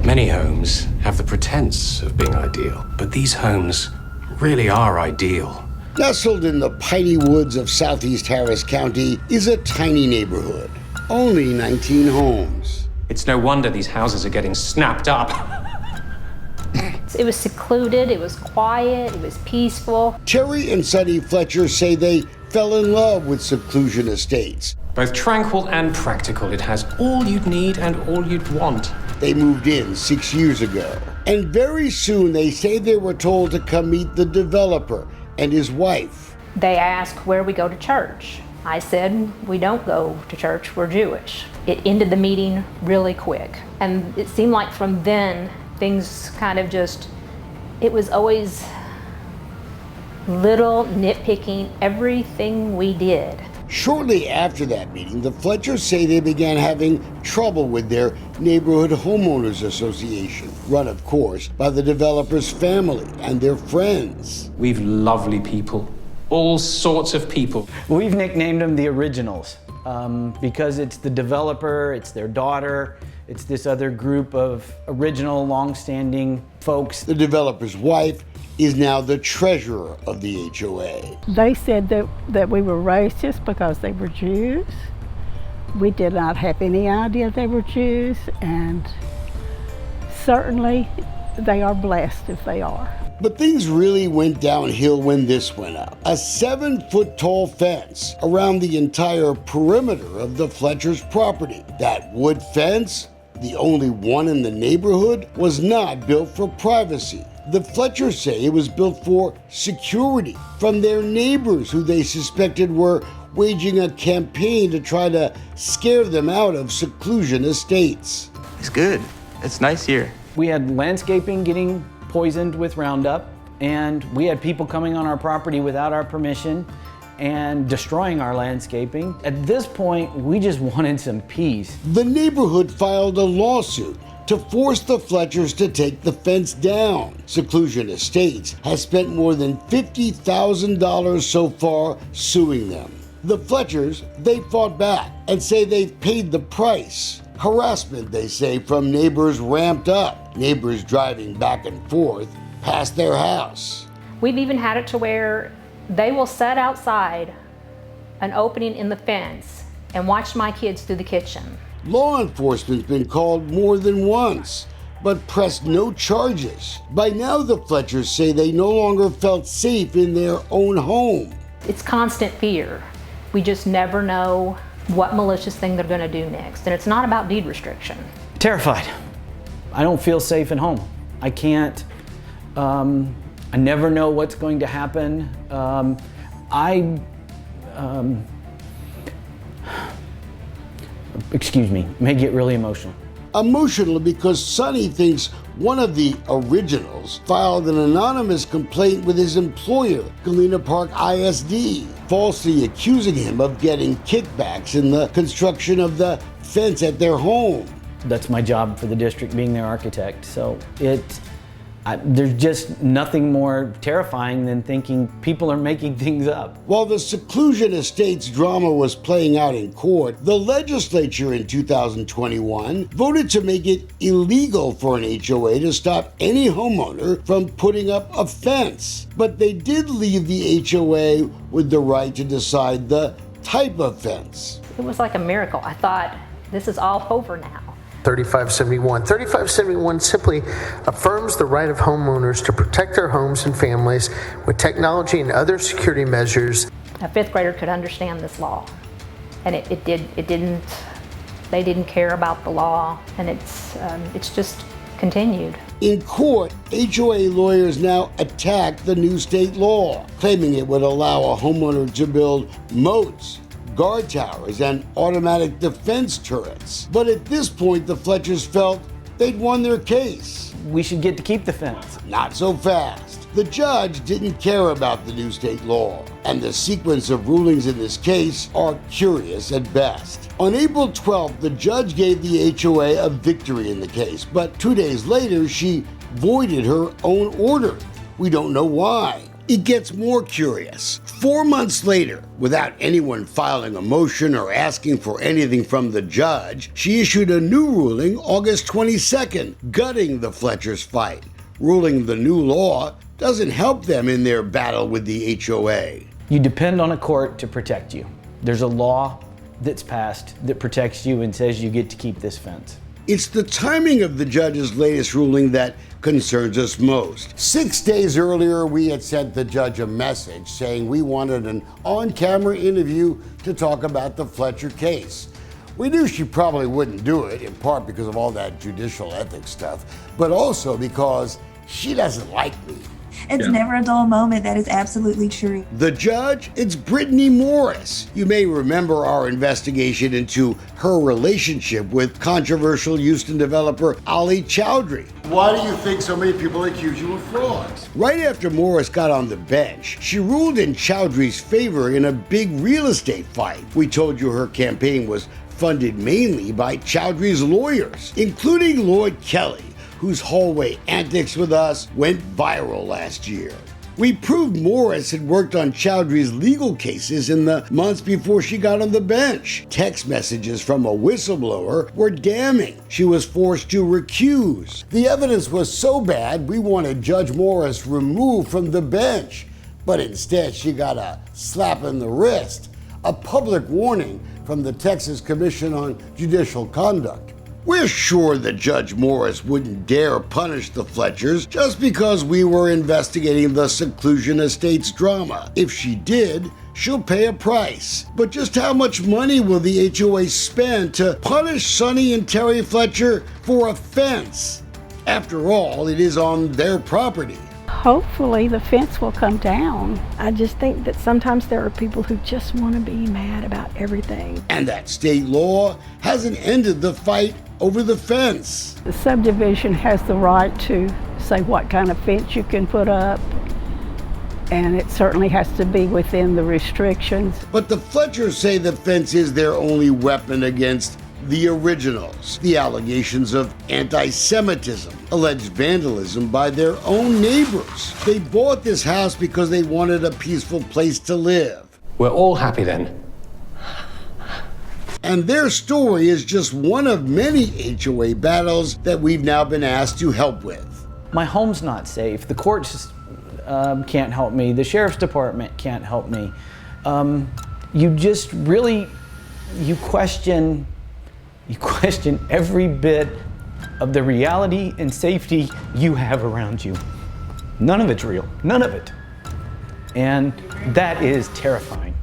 Many homes have the pretense of being ideal, but these homes really are ideal. Nestled in the piney woods of southeast Harris County is a tiny neighborhood. Only 19 homes. It's no wonder these houses are getting snapped up. It was secluded, it was quiet, it was peaceful. Terry and Sonny Fletcher say they fell in love with Seclusion Estates. Both tranquil and practical, it has all you'd need and all you'd want. They moved in 6 years ago. And very soon they say they were told to come meet the developer and his wife. They asked where we go to church. I said, we don't go to church, we're Jewish. It ended the meeting really quick. And it seemed like from then, things kind of just, it was always little nitpicking everything we did. Shortly after that meeting, the Fletchers say they began having trouble with their Neighborhood Homeowners Association, run, of course, by the developer's family and their friends. We've lovely people, all sorts of people. We've nicknamed them the Originals because it's the developer, it's their daughter, it's this other group of original, long-standing folks. The developer's wife is now the treasurer of the HOA. They said that we were racist because they were Jews. We did not have any idea they were Jews, and certainly they are blessed if they are. But things really went downhill when this went up. A 7-foot-tall fence around the entire perimeter of the Fletcher's property. That wood fence, the only one in the neighborhood, was not built for privacy. The Fletchers say it was built for security from their neighbors, who they suspected were waging a campaign to try to scare them out of Seclusion Estates. It's good. It's nice here. We had landscaping getting poisoned with Roundup, and we had people coming on our property without our permission and destroying our landscaping. At this point, we just wanted some peace. The neighborhood filed a lawsuit to force the Fletchers to take the fence down. Seclusion Estates has spent more than $50,000 so far suing them. The Fletchers, they fought back and say they've paid the price. Harassment, they say, from neighbors ramped up. Neighbors driving back and forth past their house. We've even had it to where they will set outside an opening in the fence and watch my kids through the kitchen. Law enforcement's been called more than once, but pressed no charges. By now, the Fletchers say they no longer felt safe in their own home. It's constant fear. We just never know what malicious thing they're going to do next. And it's not about deed restriction. Terrified. I don't feel safe at home. I can't. I never know what's going to happen. Excuse me, may get really emotional. Emotional because Sonny thinks one of the originals filed an anonymous complaint with his employer, Galena Park ISD, falsely accusing him of getting kickbacks in the construction of the fence at their home. That's my job for the district, being their architect. So there's just nothing more terrifying than thinking people are making things up. While the Seclusion Estates drama was playing out in court, the legislature in 2021 voted to make it illegal for an HOA to stop any homeowner from putting up a fence. But they did leave the HOA with the right to decide the type of fence. It was like a miracle. I thought, this is all over now. 3571. 3571 simply affirms the right of homeowners to protect their homes and families with technology and other security measures. A fifth grader could understand this law, and they didn't care about the law, and it's just continued. In court, HOA lawyers now attack the new state law, claiming it would allow a homeowner to build moats, guard towers, and automatic defense turrets. But at this point, the Fletchers felt they'd won their case. We should get to keep the fence. Not so fast. The judge didn't care about the new state law, and the sequence of rulings in this case are curious at best. On April 12th, the judge gave the HOA a victory in the case, but 2 days later, she voided her own order. We don't know why. It gets more curious. 4 months later, without anyone filing a motion or asking for anything from the judge, she issued a new ruling August 22nd, gutting the Fletchers' fight, ruling the new law doesn't help them in their battle with the HOA. You depend on a court to protect you. There's a law that's passed that protects you and says you get to keep this fence. It's the timing of the judge's latest ruling that concerns us most. 6 days earlier, we had sent the judge a message saying we wanted an on-camera interview to talk about the Fletcher case. We knew she probably wouldn't do it, in part because of all that judicial ethics stuff, but also because she doesn't like me. It's never a dull moment. That is absolutely true. The judge, it's Brittany Morris. You may remember our investigation into her relationship with controversial Houston developer Ali Chowdhury. Why do you think so many people accuse you of fraud? Right after Morris got on the bench, she ruled in Chowdhury's favor in a big real estate fight. We told you her campaign was funded mainly by Chowdhury's lawyers, including Lloyd Kelly, whose hallway antics with us went viral last year. We proved Morris had worked on Chowdhury's legal cases in the months before she got on the bench. Text messages from a whistleblower were damning. She was forced to recuse. The evidence was so bad, we wanted Judge Morris removed from the bench. But instead, she got a slap in the wrist, a public warning from the Texas Commission on Judicial Conduct. We're sure that Judge Morris wouldn't dare punish the Fletchers just because we were investigating the Seclusion Estates drama. If she did, she'll pay a price. But just how much money will the HOA spend to punish Sonny and Terry Fletcher for a fence? After all, it is on their property. Hopefully the fence will come down. I just think that sometimes there are people who just want to be mad about everything. And that state law hasn't ended the fight over the fence. The subdivision has the right to say what kind of fence you can put up, and it certainly has to be within the restrictions. But the Fletchers say the fence is their only weapon against the originals, the allegations of anti-Semitism, alleged vandalism by their own neighbors. They bought this house because they wanted a peaceful place to live. We're all happy then. And their story is just one of many HOA battles that we've now been asked to help with. My home's not safe. The courts can't help me. The sheriff's department can't help me. You just really, you question every bit of the reality and safety you have around you. None of it's real, none of it. And that is terrifying.